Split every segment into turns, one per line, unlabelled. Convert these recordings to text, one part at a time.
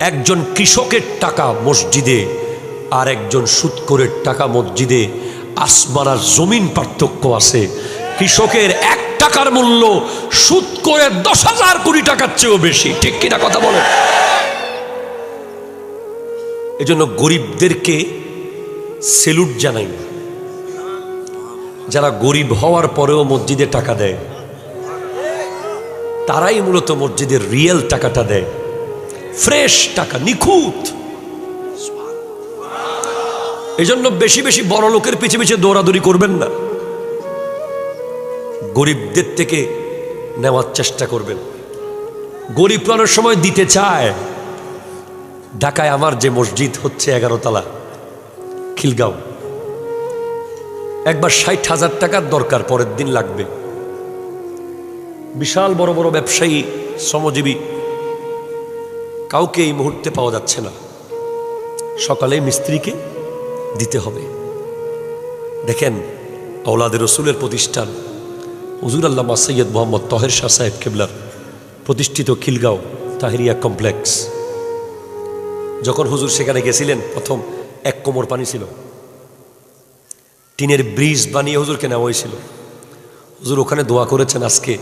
একজন কৃষকের টাকা মসজিদে আর একজন সুদখোরের টাকা মসজিদে আসমান আর জমিন পার্থক্য আছে। কৃষকের 1 টাকার মূল্য সুদখোরের 10,000 কোটি টাকার চেয়েও বেশি। ঠিক কিনা কথা বলে? এজন্য গরিবদেরকে সেলুট জানাই, যারা গরিব হওয়ার পরেও মসজিদে টাকা দেয়, তারাই মূলত মসজিদের রিয়েল টাকাটা দেয়, ফ্রেশ টাকা, নিখুঁত। এই জন্য বেশি বেশি বড় লোকের পিছে পিছে দৌড়াদৌড়ি করবেন না, গরিবদের থেকে নেওয়ার চেষ্টা করবেন। গরিব প্রাণের সময় দিতে চায়। ঢাকায় আমার যে মসজিদ হচ্ছে 11 তলা খিলগাঁও, একবার 60,000 টাকার দরকার, পরের দিন লাগবে। বিশাল বড় বড় ব্যবসায়ী, শ্রমজীবী, কাউকে এই মুহূর্তে পাওয়া যাচ্ছে না। সকালে মিস্ত্রিকে দিতে হবে। দেখেন, আওলাদে রসুলের প্রতিষ্ঠান হুজুর আল্লামা সৈয়দ মোহাম্মদ তহের শাহ সাহেব কেবলার প্রতিষ্ঠিত খিলগাঁও তাহেরিয়া কমপ্লেক্স, যখন হুজুর সেখানে গেছিলেন, প্রথম 1 কোমর পানি ছিল। টিনের ব্রিজ বানিয়ে হুজুরকে নেওয়া হয়েছিল। হুজুর ওখানে দোয়া করেছেন, আজকে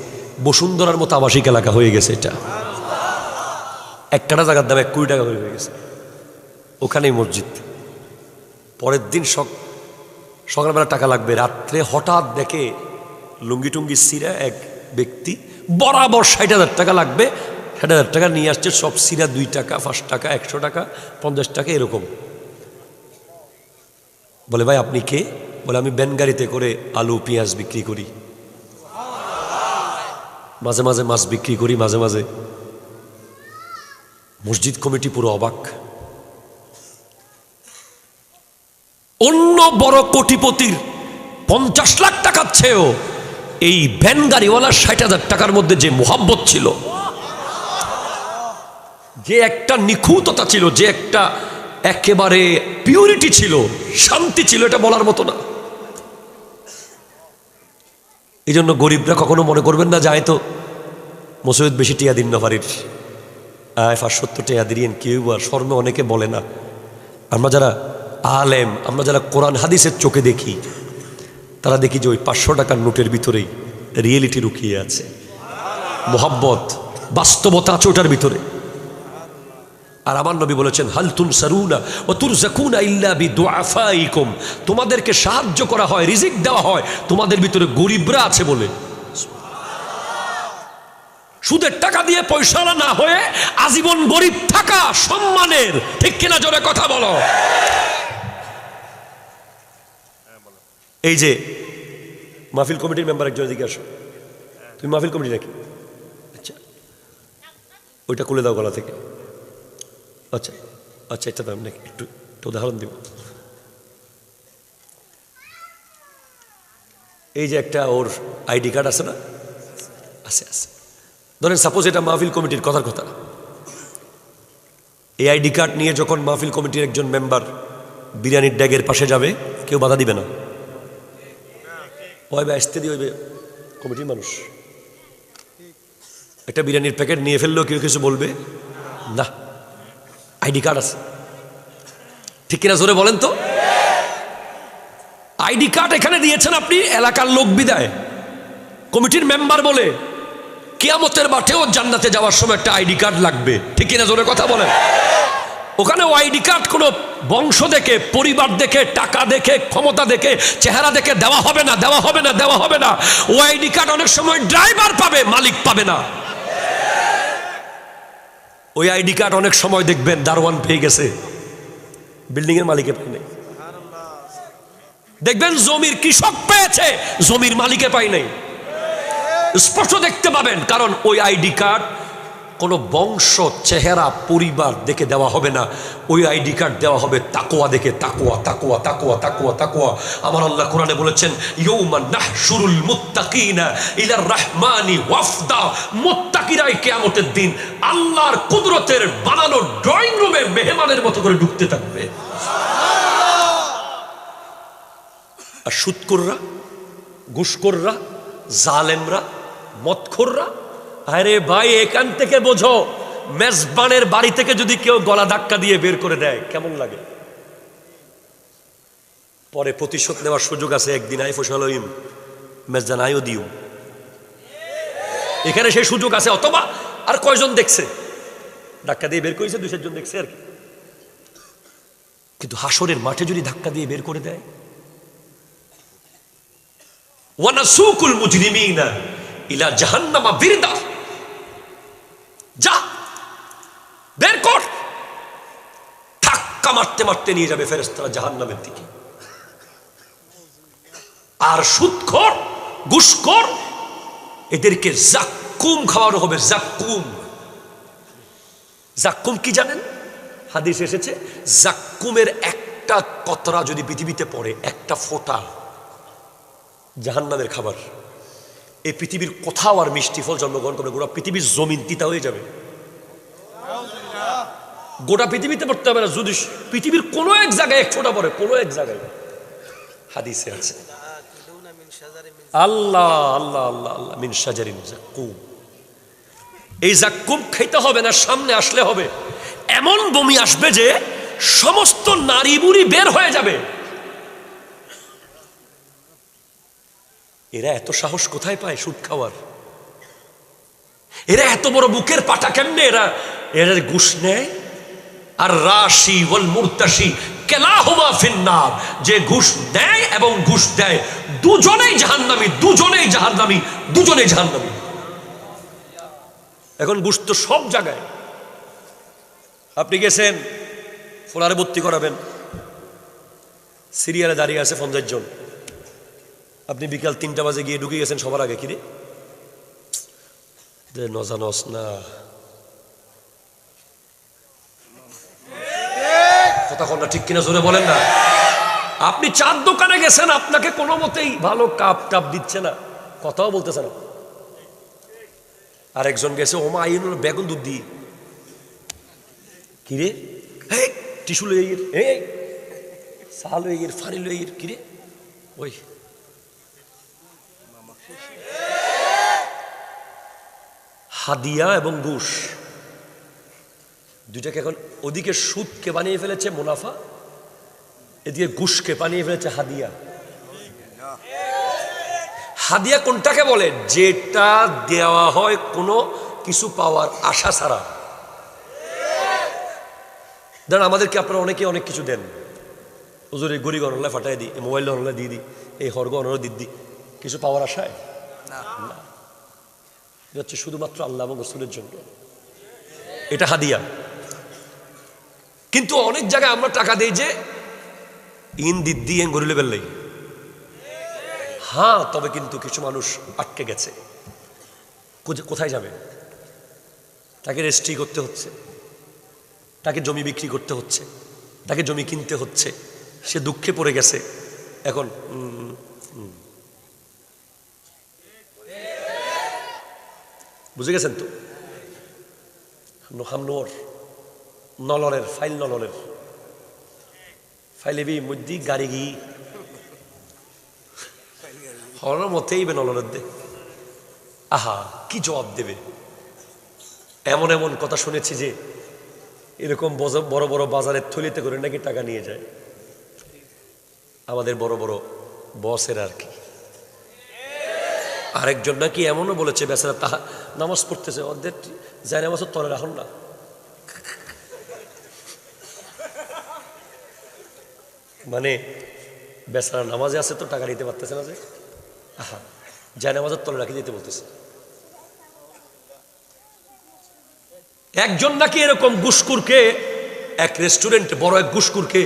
বসুন্ধরার মতো আবাসিক এলাকা হয়ে গেছে। এটা 1 কাঠা জায়গার দাম 1 কোটি টাকা হয়ে গেছে। ওখানেই মসজিদ। পরের দিন সকালবেলা টাকা লাগবে, রাত্রে হঠাৎ দেখে লুঙ্গি টুঙ্গি সিরা এক ব্যক্তি, বরাবর 60,000 টাকা লাগবে, 60,000 টাকা নিয়ে আসছে। সব সিরা 2 টাকা, 5 টাকা, 100 টাকা, 50 টাকা, এরকম। বলে, ভাই আপনি কে? বলে, আমি ব্যান গাড়িতে করে আলু পেঁয়াজ বিক্রি করি, মাঝে মাঝে মাছ বিক্রি করি, মাঝে মাঝে। মসজিদ কমিটি পুরো অবাক। অন্য বড় কোটিপতির 50 লাখ টাকার চেয়েও এই ভ্যান গাড়িওয়ালা 60,000 টাকার মধ্যে যে মোহাব্বত ছিল, যে একটা নিখুঁততা ছিল, যে একটা একেবারে পিউরিটি ছিল, শান্তি ছিল, এটা বলার মতো না। এই জন্য গরিবরা কখনো মনে করবেন না যায় তো মসজিদ বেশি টিয়া দিন না পারির 570 টাকা দিলেন কেউ, আর স্বর্ণ অনেকে বলে না। আমরা যারা আলেম, আমরা যারা কোরআন হাদিসের চোখে দেখি, তারা দেখি যে ওই 500 টাকার নোটের ভিতরেই রিয়েলিটি লুকিয়ে আছে, মোহাব্বত, বাস্তবতা আছে ওটার ভিতরে। আর আমার নবী বলেছেন, হাল তুনসারুনা ওয়া তুরযাকুনা ইল্লা বিদুআফাইকুম, তোমাদেরকে সাহায্য করা হয়, রিজিক দেওয়া হয় তোমাদের ভিতরে গরিবরা আছে বলে। সুদের টাকা দিয়ে পয়সা না হয়ে আজীবন গরিব থাকা সম্মানের। ঠিক কিনা? জোরে কথা বলো। এই যে মাহফিল কমিটির মেম্বার একজন, এদিকে আসো। তুমি মাহফিল কমিটি নাকি? আচ্ছা, ওইটা খুলে দাও গলা থেকে। আচ্ছা আচ্ছা, এটা দাম নাকি? একটু উদাহরণ দিব। এই যে একটা ওর আইডি কার্ড আছে না? আছে আছে। ধরেন সাপোজ এটা মাহফিল কমিটির, কথার কথা, এই আইডি কার্ড নিয়ে যখন মাহফিল কমিটির একজন মেম্বার বিরিয়ানির ড্যাগের পাশে যাবে, কেউ বাধা দিবে না। ভয় আসতে দিয়ে হইবে কমিটির মানুষ। একটা বিরিয়ানির প্যাকেট নিয়ে ফেললেও কেউ কিছু বলবে না, আইডি কার্ড আছে। ঠিক কিনা? জোরে বলেন তো। আইডি কার্ড এখানে দিয়েছেন আপনি, এলাকার লোক বিদায়, কমিটির মেম্বার বলে, কিয়ামতের মাঠেও জান্নাতে যাওয়ার সময় একটা আইডি কার্ড লাগবে। ঠিক কিনা? জোরে কথা বলেন। ওখানে আইডি কার্ড কোনো বংশ দেখে, পরিবার দেখে, টাকা দেখে, ক্ষমতা দেখে, চেহারা দেখে দেওয়া হবে না, দেওয়া হবে না, দেওয়া হবে না। ও আইডি কার্ড অনেক সময় ড্রাইভার পাবে, মালিক পাবে না। ওই আইডি কার্ড অনেক সময় দেখবেন দারোয়ান পেয়ে গেছে, বিল্ডিং এর মালিকে পায় নাই। দেখবেন জমির কৃষক পেয়েছে, জমির মালিকে পায় নাই। স্পষ্ট দেখতে পাবেন, কারণ ওই আইডি কার্ড কোনো বংশ, চেহারা, পরিবার দেখে দেওয়া হবে না। ওই আইডি কার্ড দেওয়া হবে তাকওয়া দেখে। তাকওয়া, তাকওয়া, তাকওয়া, তাকওয়া, তাকওয়া। আমার আল্লাহ কোরআনে বলেছেন, ইয়াউমা নাহশুরুল মুত্তাকিনা ইলার রাহমানি ওয়াফদা। মুত্তাকিরাই কিয়ামতের দিন আল্লাহর কুদরতের বানানো ড্রয়িং রুমে মেহমানের মতো করে ঢুকতে থাকবে। আর সুদখোররা, ঘুষখোররা, জালেমরা, মদখোররা, আরে ভাই এখান থেকে বোঝো মেজবানের বাড়ি থেকে যদি কেউ গলা ধাক্কা দিয়ে বের করে দেয় কেমন লাগে? পরে প্রতিশোধ নেওয়ার সুযোগ আছে, একদিন আই ফসলইম মেজবান আইও দিও, এখানে সেই সুযোগ আছে। অথবা আর কয়জন দেখছে ধাক্কা দিয়ে বের করেছে, 2-4 জন দেখছে আর কি। কিন্তু হাসরের মাঠে যদি ধাক্কা দিয়ে বের করে দেয়, ওয়ানাসুকুল মুজরিমিনা ইলা জাহান্নামা বিরদা, যা বের কর, ধাক্কা মারতে মারতে নিয়ে যাবে ফেরেশতারা জাহান্নামের দিকে। আর সুদখোর, ঘুষখোর, এদেরকে জাক্কুম খাওয়ানো হবে। জাক্কুম, জাক্কুম কি জানেন? হাদিস এসেছে, জাক্কুমের একটা কতরা যদি পৃথিবীতে পড়ে, একটা ফোঁটা, জাহান্নামের খাবার। এই পৃথিবীর কোথাও আর মিষ্টি ফল জন্মগ্রহণ করবে, গোটা পৃথিবীর জমিন তিতা হয়ে যাবে। গোটা পৃথিবীতে পড়তে হবে না, যদি পৃথিবীর কোনো এক জায়গায় এক ফোঁটা পড়ে, কোনো এক জায়গায়। হাদিসে আছে, আল্লাহ আল্লাহ আল্লাহ আল্লাহ মিন শাজারিন জাক্কুম। এই জাক্কুম খাইতে হবে না, সামনে আসলে হবে। এমন বমি আসবে যে সমস্ত নারী বুড়ি বের হয়ে যাবে। এরা এত সাহস কোথায় পায় সুদ খাওয়ার? এরা এত বড় বুকের পাটা কেমনে? এরা ঘুষ নেয়। আর রাশি ওয়াল মুরতাশি কেলাহুমা ফিন্নার, যে ঘুষ দেয় এবং ঘুষ দেয় দুজনেই জাহান্নামী, দুজনেই জাহান্নামী, দুজনেই জাহান্নামী। এখন ঘুষ তো সব জায়গায়। আপনি গেছেন ফোলারে ভর্তি করাবেন, সিরিয়ালে দাঁড়িয়ে আছে 50 জন, আপনি বিকাল 3টা বাজে গিয়ে ঢুকে গেছেন সবার আগে। কিরে নজানস না, কথা কন না, ঠিক কিনা জোরে বলেন না। আপনি চার দোকানে গেছেন, আপনাকে কোনো মতেই ভালো কাপ টাপ দিচ্ছে না, কথাও বলতেছে না। আর একজন গেছে ওমা আইন বেগুন দুধ দিয়ে, কিরে টিস্যু লই সাল লই ফানি লই, কিরে ওই হাদিয়া এবং ঘুষ দুইটাকে এখন ওদিকে সুদকে বানিয়ে ফেলেছে মুনাফা, এদিকে ঘুষকে বানিয়ে ফেলেছে হাদিয়া। হাদিয়া কোনটাকে বলে? যেটা দেওয়া হয় কোনো কিছু পাওয়ার আশা ছাড়া। ধরেন আমাদেরকে আপনারা অনেকে অনেক কিছু দেন, হুজুর এই গড়ি গণনায় ফাটাই দিই, এই মোবাইল গণনায় দিয়ে দিই, এই হরগ গণনা দিই, কিছু পাওয়ার আশায় না। এটা হচ্ছে শুধুমাত্র আল্লাহ এবং রাসূলের জন্য, এটা হাদিয়া। কিন্তু অনেক জায়গায় আমরা টাকা দেই যে ইন দিদি এন গরিলে বেললেই। হ্যাঁ, তবে কিন্তু কিছু মানুষ আটকে গেছে। কোথায় যাবে? তাকে রেজিস্ট্রি করতে হচ্ছে, তাকে জমি বিক্রি করতে হচ্ছে, তাকে জমি কিনতে হচ্ছে, সে দুঃখে পড়ে গেছে। এখন বুঝে গেছেন তো? হামনোর নলরের ফাইল, নলরের ফাইলে বি মধ্যে গাড়ি গি হওয়ার মতেই বে নলরের দে। আহা, কি জবাব দেবে? এমন এমন কথা শুনেছি যে এরকম বড় বড় বাজারের থলিতে করে নাকি টাকা নিয়ে যায় আমাদের বড় বড় বসের আর কি। আরেকজন নাকি এমনও বলেছে বেচারা তাহা নামাজ পড়তেছে, ওদের যায় নামাজ তলে রাখুন না। মানে বেচারা নামাজে আছে তো টাকা নিতে পারতেছে না, যে আহা যায় নামাজের তলে রাখি দিতে বলতেছে। একজন নাকি এরকম ঘুষখোরকে এক রেস্টুরেন্টে বড় এক ঘুষখোরকে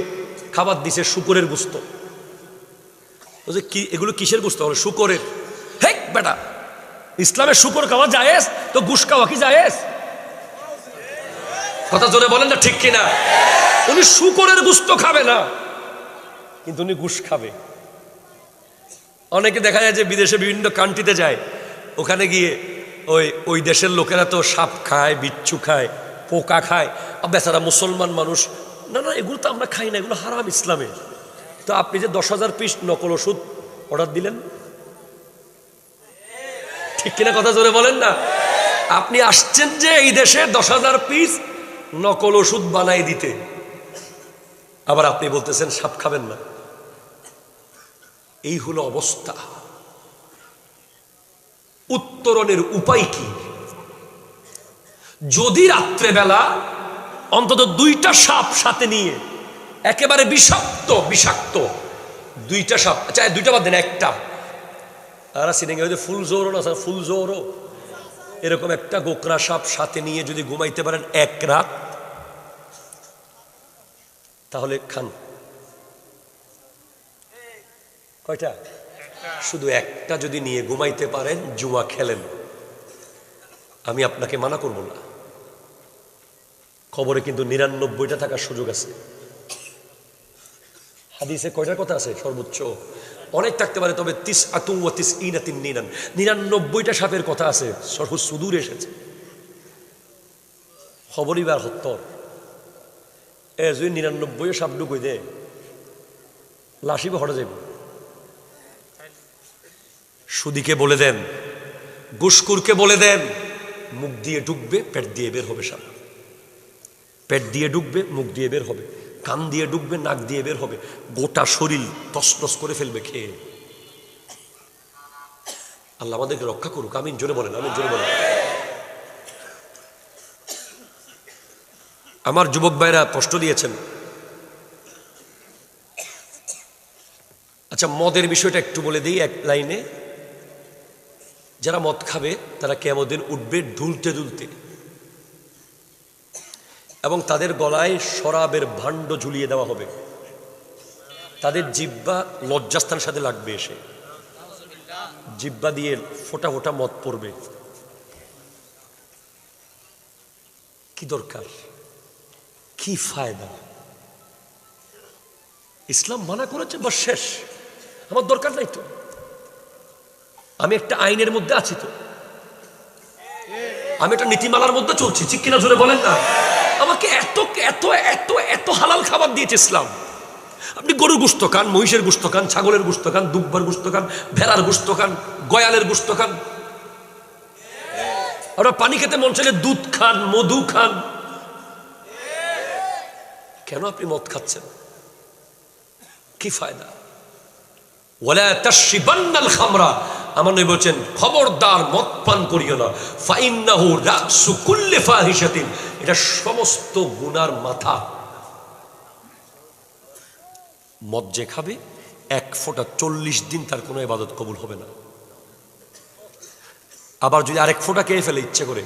খাবার দিছে শুকরের গোশত। বলছে কি এগুলো কিসের গোশত? বলে শুকরের। হেক বেটা, ইসলামের শুকর খাওয়া জায়েজ, তো ঘুষ খাওয়া কি জায়েজ? কথা জোরে বলেন না, ঠিক কিনা? উনি শুকরের গোশত খাবে না, কিন্তু উনি ঘুষ খাবে। অনেকে দেখা যায় যে বিদেশে বিভিন্ন কান্ট্রিতে যায়, ওখানে গিয়ে ওই দেশের লোকেরা তো সাপ খায়, বিচ্ছু খায়, পোকা খায়, বেচারা মুসলমান মানুষ না না এগুলো তো আমরা খাই না, এগুলো হারাম ইসলামে। তো আপনি যে 10,000 পিস নকল ওষুধ অর্ডার দিলেন, ঠিক কিনা কথা জোরে বলেন না? আপনি আসছেন যে এই দেশে 10,000 পিস নকল ওষুধ বানাই দিতে, আবার আপনি বলতেছেন সাপ খাবেন না। এই হলো অবস্থা। উত্তরণের উপায় কি? যদি রাত্রেবেলা অন্তত 2টা সাপ সাথে নিয়ে, একেবারে বিষাক্ত 2টা সাপ, আচ্ছা 2টা বাদ দেন, একটা, আর সিনেঙ্গে হয়তো ফুল জোরও না, ফুল জোরও, এরকম একটা গোকরা সাপ সাথে নিয়ে যদি ঘুমাইতে পারেন এক রাত, তাহলে খান। কয়টা? শুধু একটা যদি নিয়ে ঘুমাইতে পারেন, জুয়া খেলেন, আমি আপনাকে মানা করব না। খবরে কিন্তু 99টা থাকার সুযোগ আছে। হাদিসে কয়টার কথা আছে? সর্বোচ্চ অনেক থাকতে পারে, তবে 99টা সাপের কথা আছে, সুদূর এসেছে। খবরই বার হত্তর যদি 99 সাপ ঢুকই দে, লাশি হটে যাব। সুদীকে বলে দেন, ঘুষখোরকে বলে দেন, মুখ দিয়ে ঢুকবে, পেট দিয়ে বের হবে সাপ। পেট দিয়ে ঢুকবে, মুখ দিয়ে বের হবে, কান দিয়ে ঢুকবে, নাক দিয়ে বের হবে, গোটা শরীর তছনছ করে ফেলবে খেয়ে। আল্লাহ আমাদেরকে রক্ষা করুক। আমিন জোরে বলেন, আমিন জোরে বলেন। আমার যুবক ভাইরা প্রশ্ন দিয়েছেন, আচ্ছা মদের বিষয়টা একটু বলে দিই এক লাইনে। যারা মদ খাবে তারা কিয়ামতের দিন উঠবে ঢুলতে ঢুলতে, এবং তাদের গলায় শরাবের ভাণ্ড ঝুলিয়ে দেওয়া হবে। তাদের জিহ্বা লজ্জাস্থানের সাথে লাগবে, এসে জিহ্বা দিয়ে ফোঁটা ফোঁটা মদ পড়বে। কি দরকার? কি ফায়দা? ইসলাম মানা করেছে, বাস শেষ, আমার দরকার নাই তো। আমি একটা আইনের মধ্যে আছি তো, আমি একটা নীতিমালার মধ্যে চলছি, ঠিক কিনা জোরে বলেন না? আমাকে এত এত এত এত হালাল খাবার দিয়েছে ইসলাম। আপনি গরুর গোশত খান, মহিষের গোশত খান, ছাগলের গোশত খান, দুব্বার গোশত খান, ভেড়ার গোশত খান, গয়ালের গোশত খান, আপনার পানি খেতে মন চাইলে দুধ খান, মধু খান। কেন আপনি মদ খাচ্ছেন? কি ফায়দা? ওয়ালা তাশরিবান্নাল খামরা, আমার নবী বলেছেন খবরদার মদ পান করিও না। ফাইন্নাহু রাসু কুল্লি ফাহিশাতিন, এটা সমস্ত গুনার মাথা। মদ যে খাবে 1 ফোঁটা 40 দিন তার কোনো ইবাদত কবুল হবে না। আবার যদি আরেক ফোঁটা খেয়ে ফেলে ইচ্ছে করে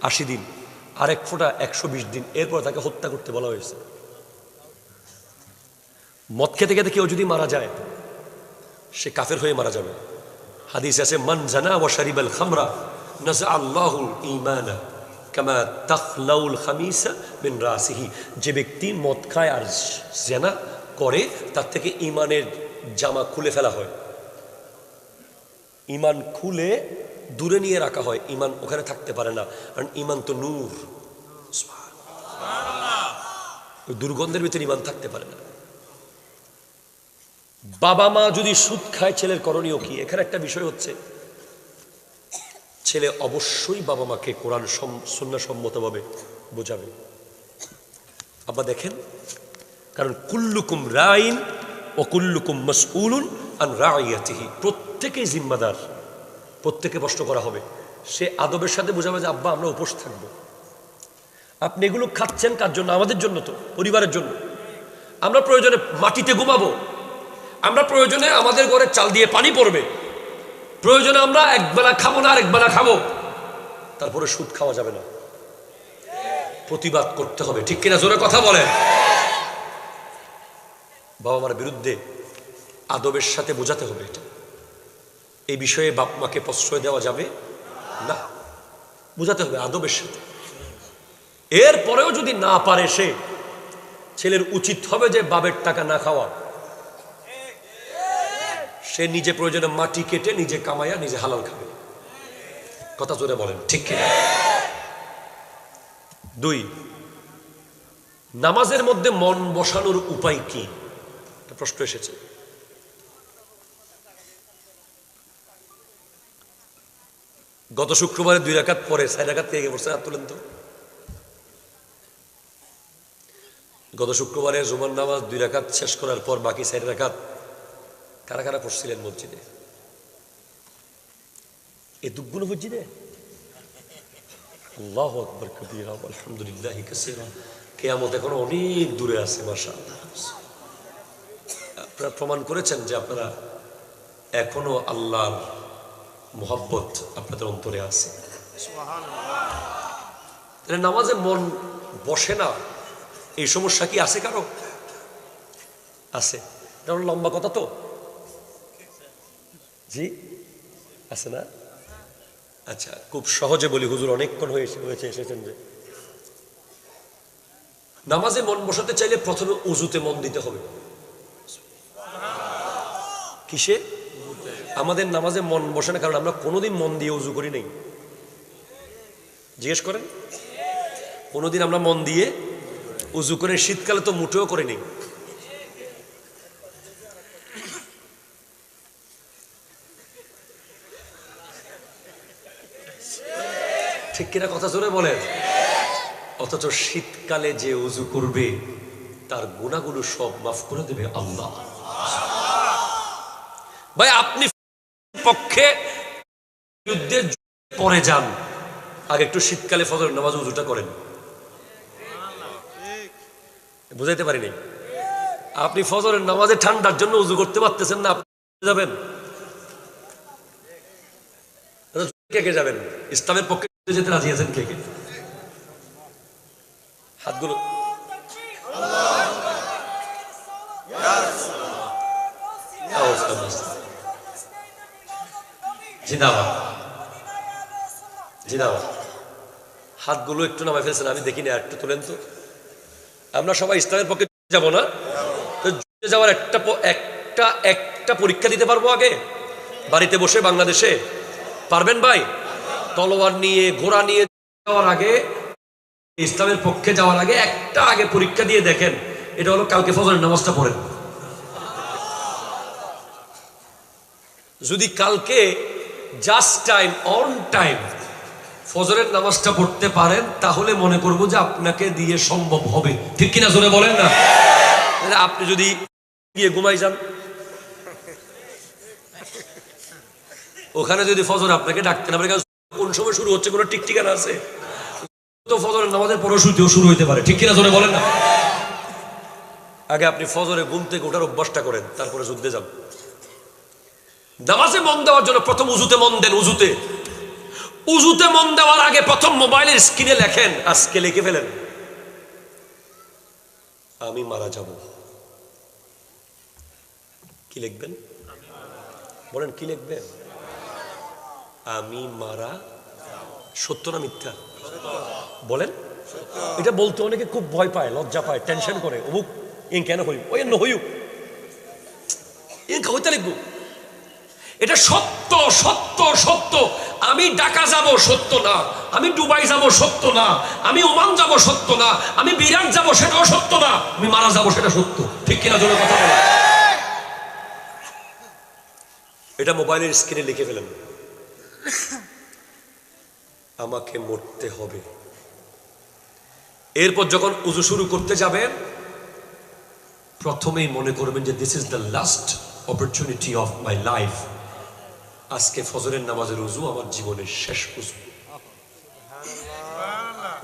80 দিন, আরেক ফোঁটা 120 দিন, এরপর তাকে হত্যা করতে বলা হয়েছে। মদ খেতে খেতে কেউ যদি মারা যায়, সে কাফের হয়ে মারা যাবে। হাদিস আছে, মান জানা ওয়া শারিবাল খামরা নাযা আল্লাহুল ঈমানা কামা তাখলাউল খামিসা মিন রাসিহি। যে ব্যক্তি মদ খায় আর জিনা করে, তার থেকে ঈমানের জামা খুলে ফেলা হয়, ঈমান খুলে দূরে নিয়ে রাখা হয়, ঈমান ওখানে থাকতে পারে না, কারণ ঈমান তো নূর। সুবহানাল্লাহ। ওই দুর্গন্ধের ভিতরে ঈমান থাকতে পারে না। বাবা মা যদি সুদ খায়, ছেলের করণীয় কি? এখানে একটা বিষয় হচ্ছে, ছেলে অবশ্যই বাবা মাকে কোরআন সুন্নাহ সম্মতভাবে বোঝাবে। আব্বা দেখেন, কারণ কুল্লুকুম রাইন ওয়া কুল্লুকুম মাসউলুন আন রাইয়াতিহি, প্রত্যেকেই জিম্মাদার, প্রত্যেকে প্রশ্ন করা হবে। সে আদবের সাথে বোঝাবে যে আব্বা আমরা উপোস থাকবো। আপনি এগুলো খাচ্ছেন কার জন্য? আমাদের জন্য তো, পরিবারের জন্য। আমরা প্রয়োজনে মাটিতে ঘুমাবো, আমরা প্রয়োজনে আমাদের ঘরে চাল দিয়ে পানি পড়বে, প্রয়োজনে আমরা একবেলা খাবো না আরেকবেলা খাবো, তারপরে সুদ খাওয়া যাবে না। প্রতিবাদ করতে হবে, ঠিক কিনা জোরে কথা বলেন। বাবা মার বিরুদ্ধে আদবের সাথে বোঝাতে হবে। এটা এই বিষয়ে বাপ মাকে প্রশ্রয় দেওয়া যাবে না, বোঝাতে হবে আদবের সাথে। এরপরেও যদি না পারে সে, ছেলের উচিত হবে যে বাবের টাকা না খাওয়া। সে নিজে প্রয়োজনে মাটি কেটে নিজে কামাইয়া নিজে হালাল খাবে। কথা জোরে বলেন, ঠিক কিনা? 2, নামাজের মধ্যে মন বসানোর উপায় কি? প্রশ্ন এসেছে। গত শুক্রবারে 2 রাকাত পরে 4 রাকাত কে পড়ছে? হাত তুলেন তো। গত শুক্রবারে জুমার নামাজ 2 রাকাত শেষ করার পর বাকি 4 রাকাত কারা কারা পড়ছিলেন মসজিদে? এই দুগুলো মসজিদে? আল্লাহু আকবার কবীরা আলহামদুলিল্লাহি কাসীরা। কিয়ামত এখনো অনেক দূরে আছে মাশাআল্লাহ। আপনারা প্রমাণ করেছেন যে আপনারা এখনো আল্লাহর মোহাব্বত আপনাদের অন্তরে আছে। সুবহানাল্লাহ। নামাজে মন বসে না, এই সমস্যা কি আছে কারো? আছে। এটা লম্বা কথা তো, জি আছে না? আচ্ছা, খুব সহজে বলি, হুজুর অনেকক্ষণ হয়েছে এসেছেন। যে নামাজে মন বসাতে চাইলে প্রথমে উজুতে মন দিতে হবে। কিসে? আমাদের নামাজে মন বসে না কারণ আমরা কোনোদিন মন দিয়ে উজু করি নাই। জিজ্ঞেস করেন, কোনোদিন আমরা মন দিয়ে উজু করে? শীতকালে তো মুঠেও করে নেই। ঠিক কিনা কথা জোরে বলেন। অথচ শীতকালে যে উজু করবে তার গুনাহগুলো সব মাফ করে দেবে আল্লাহ। ভাই আপনি পক্ষে যুদ্ধে পরে যান, আগে একটু শীতকালে ফজরের নামাজ উজুটা করেন। বুঝাইতে পারিনি? আপনি ফজরের নামাজে ঠান্ডার জন্য উজু করতে পারতেছেন না, আপনি যাবেন কে কে যাবেন? ইসলামের পক্ষে যেতে রাজি আছেন কে কে? হাতগুলো। জিন্দাবাদ জিন্দাবাদ। হাতগুলো একটু নামাই ফেলছেন, আমি দেখিনি, আর একটু তোলেন তো। আমরা সবাই ইসলামের পক্ষে যাব না? তো যাওয়ার একটা পরীক্ষা দিতে পারবো আগে বাড়িতে বসে বাংলাদেশে? পারবেন ভাই? তলোয়ার নিয়ে ঘোড়া নিয়ে যাওয়ার আগে, ইসলামের পক্ষে যাওয়ার আগে একটা আগে পরীক্ষা দিয়ে দেখেন। এটা হলো কালকে ফজরের নামাজটা পড়েন। যদি কালকে জাস্ট টাইম অন টাইম ফজরের নামাজটা পড়তে পারেন তাহলে মনে করবো যে আপনাকে দিয়ে সম্ভব হবে। ঠিক কিনা জোরে বলেন না? আপনি যদি গিয়ে ঘুমাই যান, ওখানে যদি ফজর আপনাকে ডাকতে না পারে, কোন সময় শুরু হচ্ছে কোনো ঠিক ঠিকানা আছে? তো ফজরের নামাজের পরও শুরু হইতে পারে। ঠিক কিনা জোরে বলেন না? আগে আপনি ফজরে ঘুম থেকে ওঠার অভ্যাসটা করেন, তারপরে যুদ্ধে যান। নামাজে মন দেওয়ার জন্য প্রথম উজুতে মন দেন। উজুতে মন দেওয়ার আগে প্রথম মোবাইলের স্ক্রিনে লেখেন, আজকে লিখে ফেলেন, আমি মারা যাব। কি লিখবেন? বলেন কি লিখবেন? আমি মারা। সত্য না মিথ্যা? বলেন। এটা বলতে অনেকে খুব ভয় পায়, লজ্জা পায়, টেনশন করে, অমুক কেন হইব, ওই হইব, হইতে লিখবো। এটা সত্য সত্য সত্য। আমি ঢাকা যাব সত্য না, আমি দুবাই যাব সত্য না, আমি ওমান যাব সত্য না, আমি বিরাট যাব সেটাও সত্য না, আমি মারা যাব সেটা সত্য। ঠিক কিনা জোরে কথা বলেন। এটা মোবাইলের স্ক্রিনে লিখে ফেলেন, আমাকে মরতে হবে। এরপর যখন উজু শুরু করতে যাবেন প্রথমেই মনে করবেন যে this is the last opportunity of my life. আজকে ফজরের নামাজের উজু আমার জীবনের শেষ উজু।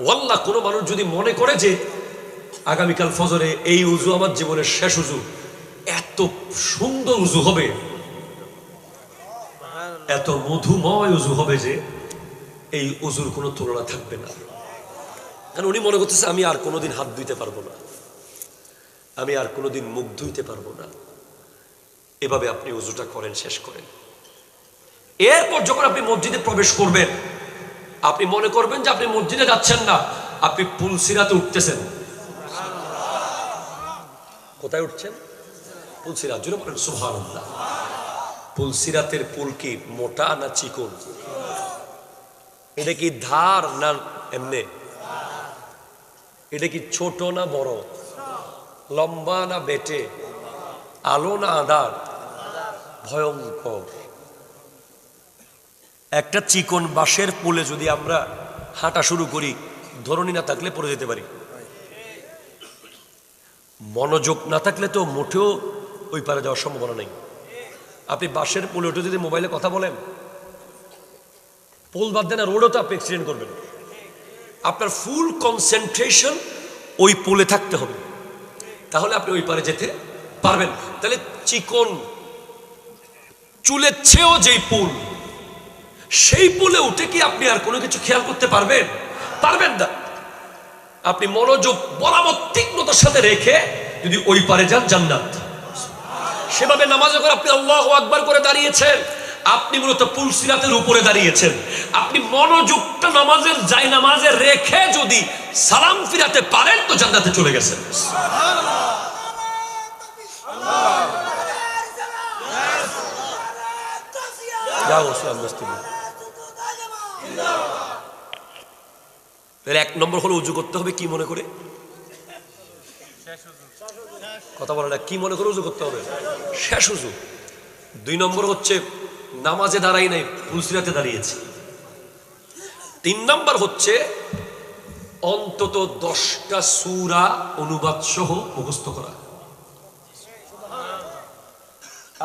ওয়াল্লাহ, কোন মানুষ যদি মনে করে যে আগামীকাল ফজরে এই উজু আমার জীবনের শেষ উজু, এত সুন্দর উজু হবে, এত মধুময় উজু হবে যে এই উজুর কোনো তুলনা থাকবে না। কারণ উনি মনে করতেছে আমি আর কোনোদিন হাত ধুইতে পারবো না, আমি আর কোনোদিন মুখ ধুইতে পারবো না। এভাবে আপনি উজুটা করেন, শেষ করেন। এরপর যখন আপনি মসজিদে প্রবেশ করবেন, আপনি মনে করবেন যে আপনি মসজিদে যাচ্ছেন না, আপনি পুলসিরাতে উঠতেছেন। কোথায় উঠছেন? পুলসিরাত। জুড়ে বলেন সুবহানাল্লাহ। পুলসিরাতের পুল কি মোটা না চিকন? এটা কি ধার না এমনে? এটা কি ছোট না বড়? লম্বা না বেটে? আলো না আঁধার? ভয়ঙ্কর। একটা চিকন বাঁশের পোলে যদি আমরা হাঁটা শুরু করি, ধরনী না থাকলে পড়ে যেতে পারি। মনোযোগ না থাকলে তো মোটেও ওই পারে যাওয়ার সম্ভাবনা নেই। আপনি বাঁশের পোলে উঠে যদি মোবাইলে কথা বলেন, পোল বাদ দেন, রোডও তো আপনি অ্যাক্সিডেন্ট করবেন। আপনার ফুল কনসেন্ট্রেশন ওই পোলে থাকতে হবে, তাহলে আপনি ওই পারে যেতে পারবেন। তাহলে চিকন চুলের চেয়েও যেই পুল, সেই পুলে উঠে কি আপনি আর কোনো কিছু খেয়াল করতে পারবেন? পারবেন না। আপনি মনোযোগ বরাবর তীক্ষ্ণতার সাথে রেখে যদি ওই পারে যান, জান্নাত। সেভাবে নামাজ যখন আপনি আল্লাহু আকবার করে দাঁড়িয়েছেন, আপনি মূলত পুলসিরাতের উপরে দাঁড়িয়েছেন। আপনি মনোযোগটা নামাজের যাই নামাজে রেখে যদি সালাম ফিরাতে পারেন, তো জান্নাতে চলে গেছেন। এক নম্বর হলো উজু করতে হবে কি মনে করে? কথা বলে না, কি মনে করে উজু করতে হবে? শেষ উজু। 2 নম্বর হচ্ছে নামাজে দাঁড়াই নাই, পুলসিরাতে দাঁড়িয়েছি। 3 নম্বর হচ্ছে অন্তত 10টা সূরা অনুবাদ সহ মুখস্থ করা।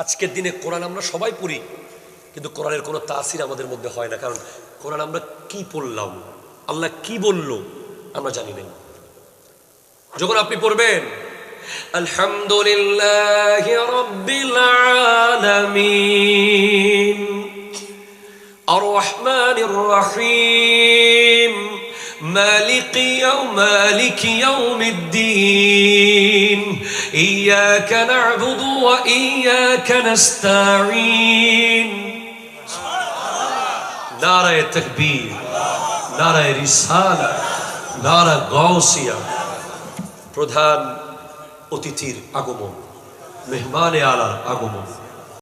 আজকের দিনে কোরআন আমরা সবাই পড়ি, কিন্তু কোরআনের কোনো তাসির আমাদের মধ্যে হয় না। কারণ কোরআন আমরা কি পড়লাম, আল্লাহ কি বলল আমরা জানি না। যখন আপনি পড়বেন আলহামদুলিল্লাহি রাব্বিল আলামিন আর রহমানির রহিম মালিকি ইয়াউমিদ্দিন ইয়্যাকা না'বুদু ওয়া ইয়্যাকা নাস্তাঈন। নারায়ে তাকবীর, নারায়ে রিসালাত, নারা গাউসিয়া। প্রধান অতিথির আগমন, মেহমানে আলার আগমন।